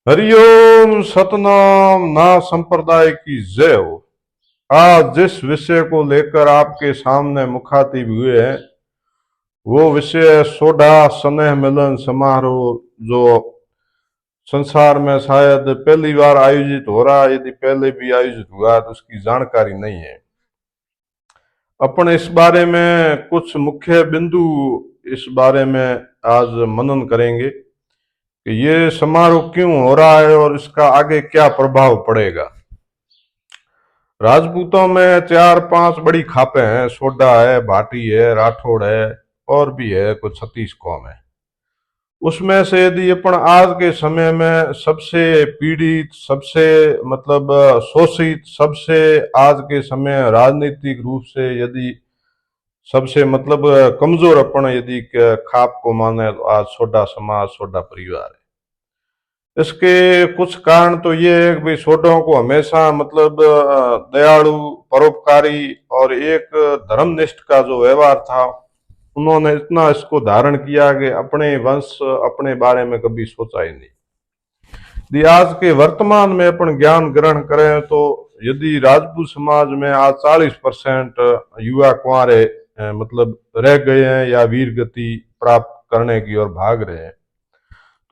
हरिओम सतनाम ना संप्रदाय की जय हो। आज जिस विषय को लेकर आपके सामने मुखातिब हुए हैं वो विषय सोडा स्नेह मिलन समारोह, जो संसार में शायद पहली बार आयोजित हो रहा है। यदि पहले भी आयोजित हुआ तो उसकी जानकारी नहीं है। अपन इस बारे में कुछ मुख्य बिंदु इस बारे में आज मनन करेंगे कि ये समारोह क्यों हो रहा है और इसका आगे क्या प्रभाव पड़ेगा। राजपूतों में चार पांच बड़ी खापें हैं। सोडा है, भाटी है, राठौड़ है और भी है कुछ 36 कौम है। उसमें से यदि अपन आज के समय में सबसे पीड़ित, सबसे शोषित, सबसे आज के समय राजनीतिक रूप से यदि सबसे कमजोर अपन यदि खाप को माने तो आज सोडा समाज, सोडा परिवार है। इसके कुछ कारण तो ये है कि भाई सोडों को हमेशा दयालु, परोपकारी और एक धर्मनिष्ठ का जो व्यवहार था, उन्होंने इतना इसको धारण किया कि अपने वंश, अपने बारे में कभी सोचा ही नहीं। यदि आज के वर्तमान में अपन ज्ञान ग्रहण करें तो यदि राजपूत समाज में आज 40% युवा कुंवारे रह गए हैं या वीर गति प्राप्त करने की ओर भाग रहे हैं,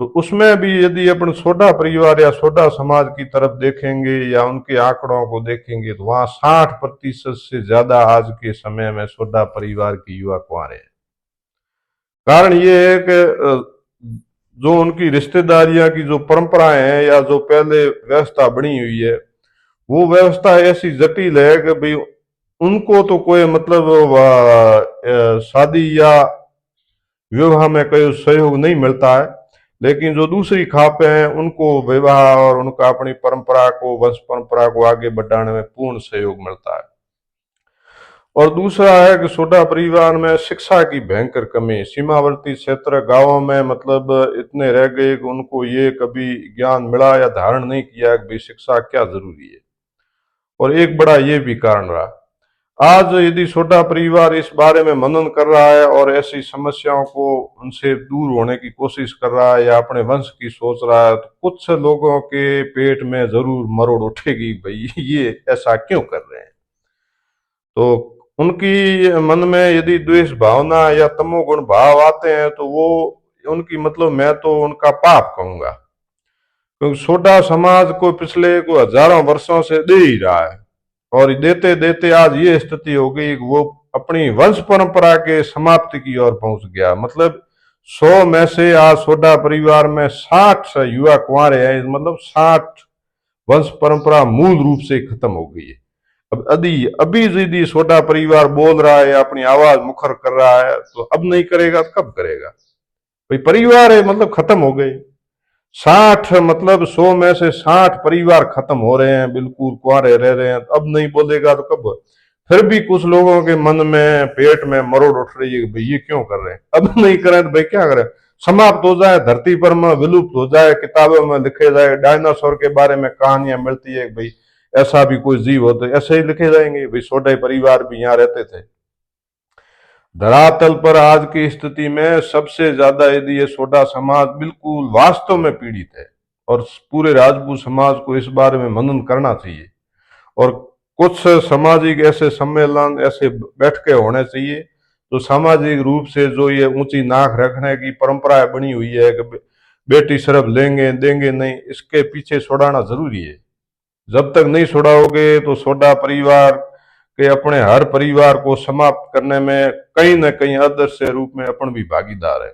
तो उसमें भी यदि अपन सोडा परिवार या सोडा समाज की तरफ देखेंगे या उनके आंकड़ों को देखेंगे तो वहां 60% से ज्यादा आज के समय में सोडा परिवार के युवा कुंवारे हैं। कारण ये है कि जो उनकी रिश्तेदारियां की जो परंपराएं हैं या जो पहले व्यवस्था बनी हुई है, वो व्यवस्था ऐसी जटिल है कि भाई उनको तो कोई शादी या विवाह में कोई सहयोग नहीं मिलता है, लेकिन जो दूसरी खापें हैं उनको विवाह और उनका अपनी परंपरा को, वंश परंपरा को आगे बढ़ाने में पूर्ण सहयोग मिलता है। और दूसरा है कि सोडा परिवार में शिक्षा की भयंकर कमी। सीमावर्ती क्षेत्र गांवों में इतने रह गए कि उनको ये कभी ज्ञान मिला या धारण नहीं किया कि भाई शिक्षा क्या जरूरी है। और एक बड़ा ये भी कारण रहा। आज यदि सोडा परिवार इस बारे में मनन कर रहा है और ऐसी समस्याओं को उनसे दूर होने की कोशिश कर रहा है या अपने वंश की सोच रहा है, तो कुछ लोगों के पेट में जरूर मरोड़ उठेगी, भाई ये ऐसा क्यों कर रहे हैं। तो उनकी मन में यदि द्वेष भावना या तमोगुण भाव आते हैं तो वो उनकी मैं तो उनका पाप कहूंगा, क्योंकि सोडा समाज को पिछले को हजारों वर्षों से दे ही रहा है और देते देते आज ये स्थिति हो गई कि वो अपनी वंश परंपरा के समाप्ति की ओर पहुंच गया। 100 में से आज सोडा परिवार में 60 युवा कुंवारे हैं। 60 वंश परंपरा मूल रूप से खत्म हो गई है। अब अभी अभी यदि सोडा परिवार बोल रहा है या अपनी आवाज मुखर कर रहा है तो अब नहीं करेगा तो कब करेगा। भाई परिवार है, खत्म हो गए। 60 100 में से 60 परिवार खत्म हो रहे हैं, बिल्कुल कुंवारे रह रहे हैं। तो अब नहीं बोलेगा तो कब। फिर भी कुछ लोगों के मन में, पेट में मरोड़ उठ रही है कि भाई ये क्यों कर रहे हैं। अब नहीं करें तो भाई क्या करें, समाप्त हो जाए, धरती पर में विलुप्त हो जाए, किताबों में लिखे जाए। डायनासोर के बारे में कहानियां मिलती है कि भाई ऐसा भी कोई जीव हो, तो ऐसे ही लिखे जाएंगे। भाई सोडा परिवार भी यहाँ रहते थे। धरातल पर आज की स्थिति में सबसे ज्यादा यदि ये सोडा समाज बिल्कुल वास्तव में पीड़ित है और पूरे राजपूत समाज को इस बारे में मनन करना चाहिए और कुछ सामाजिक ऐसे सम्मेलन, ऐसे बैठकें होने चाहिए जो सामाजिक रूप से जो ये ऊंची नाक रखने की परंपरा बनी हुई है कि बेटी शरफ लेंगे देंगे नहीं, इसके पीछे छुड़ाना जरूरी है। जब तक नहीं छुड़ाओगे तो सोडा परिवार के अपने हर परिवार को समाप्त करने में कहीं न कहीं अदृश्य रूप में अपन भी भागीदार है।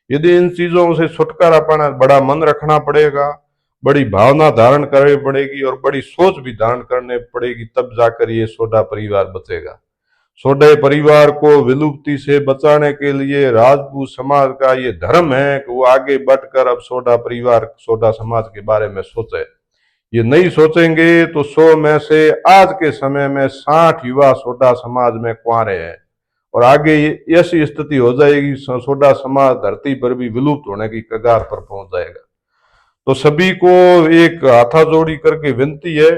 यदि इन चीजों से छुटकारा पाना, बड़ा मन रखना पड़ेगा, बड़ी भावना धारण करनी पड़ेगी और बड़ी सोच भी धारण करनी पड़ेगी, तब जाकर ये सोडा परिवार बचेगा। सोडा परिवार को विलुप्ति से बचाने के लिए राजपूत समाज का ये धर्म है कि वो आगे बढ़कर अब सोडा परिवार, सोडा समाज के बारे में सोचे। ये नहीं सोचेंगे तो 100 में से आज के समय में 60 युवा सोडा समाज में कुंवारे हैं और आगे ऐसी स्थिति हो जाएगी सोडा समाज धरती पर भी विलुप्त होने की कगार पर पहुंच जाएगा। तो सभी को एक हाथा जोड़ी करके विनती है,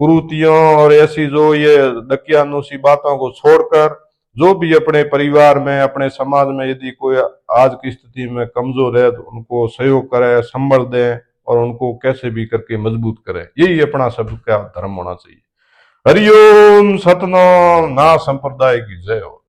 कुरीतियों और ऐसी जो ये दकियानुसी बातों को छोड़कर जो भी अपने परिवार में, अपने समाज में यदि कोई आज की स्थिति में कमजोर है तो उनको सहयोग करें, संबल दें, और उनको कैसे भी करके मजबूत करें। यही अपना सबका धर्म होना चाहिए। हरिओम सतनाम। ना संप्रदाय की जय हो।